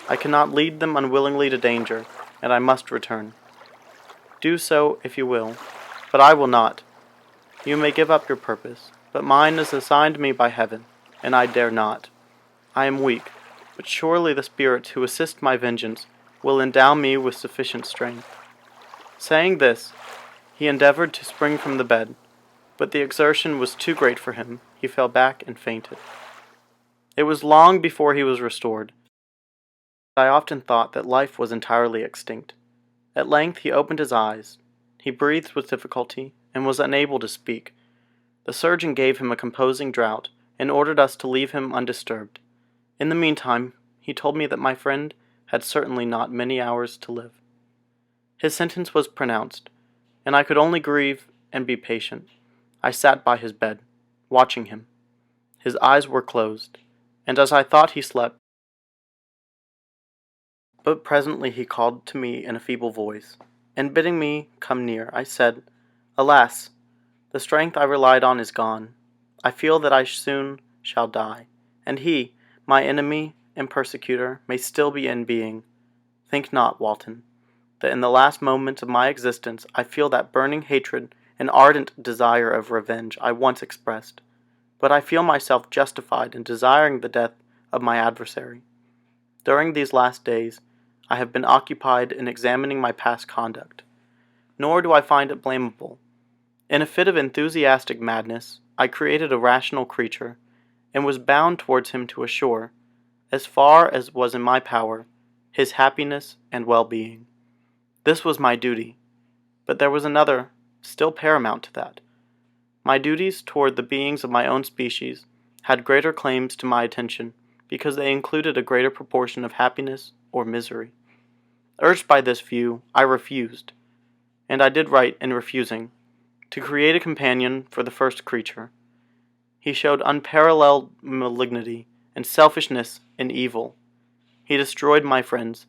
I cannot lead them unwillingly to danger, and I must return. Do so if you will, but I will not. You may give up your purpose, but mine is assigned me by heaven, and I dare not. I am weak, but surely the spirits who assist my vengeance will endow me with sufficient strength. Saying this, he endeavored to spring from the bed, but the exertion was too great for him. He fell back and fainted. It was long before he was restored. I often thought that life was entirely extinct. At length he opened his eyes. He breathed with difficulty, and was unable to speak. The surgeon gave him a composing draught, and ordered us to leave him undisturbed. In the meantime, he told me that my friend had certainly not many hours to live. His sentence was pronounced, and I could only grieve and be patient. I sat by his bed, watching him. His eyes were closed, and as I thought he slept, but presently he called to me in a feeble voice, and bidding me come near, I said, "Alas, the strength I relied on is gone. I feel that I soon shall die, and he, my enemy and persecutor, may still be in being. Think not, Walton, that in the last moments of my existence I feel that burning hatred and ardent desire of revenge I once expressed, but I feel myself justified in desiring the death of my adversary. During these last days, I have been occupied in examining my past conduct, nor do I find it blamable. In a fit of enthusiastic madness, I created a rational creature, and was bound towards him to assure, as far as was in my power, his happiness and well-being. This was my duty, but there was another, still paramount to that. My duties toward the beings of my own species had greater claims to my attention, because they included a greater proportion of happiness or misery. Urged by this view, I refused, and I did right in refusing, to create a companion for the first creature. He showed unparalleled malignity and selfishness in evil. He destroyed my friends.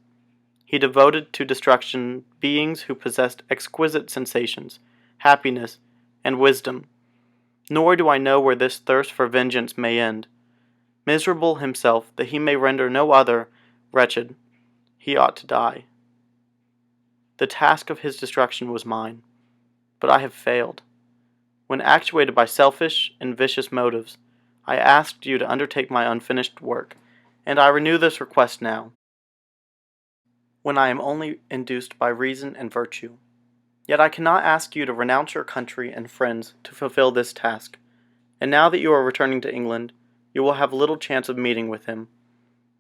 He devoted to destruction beings who possessed exquisite sensations, happiness, and wisdom. Nor do I know where this thirst for vengeance may end. Miserable himself, that he may render no other wretched, he ought to die. The task of his destruction was mine, but I have failed. When actuated by selfish and vicious motives, I asked you to undertake my unfinished work, and I renew this request now, when I am only induced by reason and virtue. Yet I cannot ask you to renounce your country and friends to fulfill this task, and now that you are returning to England, you will have little chance of meeting with him.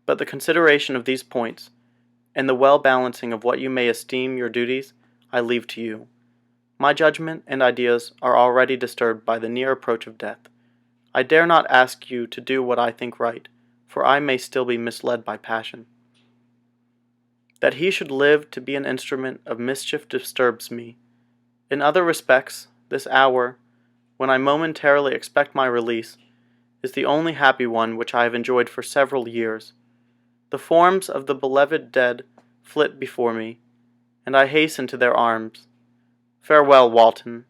But the consideration of these points, and the well-balancing of what you may esteem your duties, I leave to you. My judgment and ideas are already disturbed by the near approach of death. I dare not ask you to do what I think right, for I may still be misled by passion. That he should live to be an instrument of mischief disturbs me. In other respects, this hour, when I momentarily expect my release, is the only happy one which I have enjoyed for several years. The forms of the beloved dead flit before me, and I hasten to their arms. Farewell, Walton.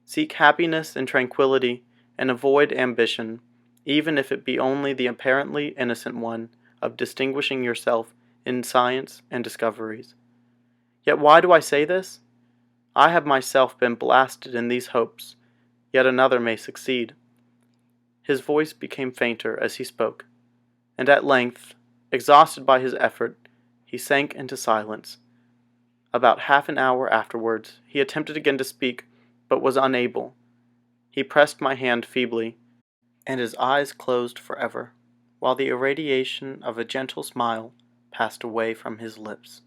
Seek happiness and tranquillity, and avoid ambition, even if it be only the apparently innocent one of distinguishing yourself in science and discoveries. Yet why do I say this? I have myself been blasted in these hopes, yet another may succeed. His voice became fainter as he spoke, and at length, exhausted by his effort, he sank into silence. About half an hour afterwards, he attempted again to speak, but was unable. He pressed my hand feebly, and his eyes closed forever, while the irradiation of a gentle smile passed away from his lips.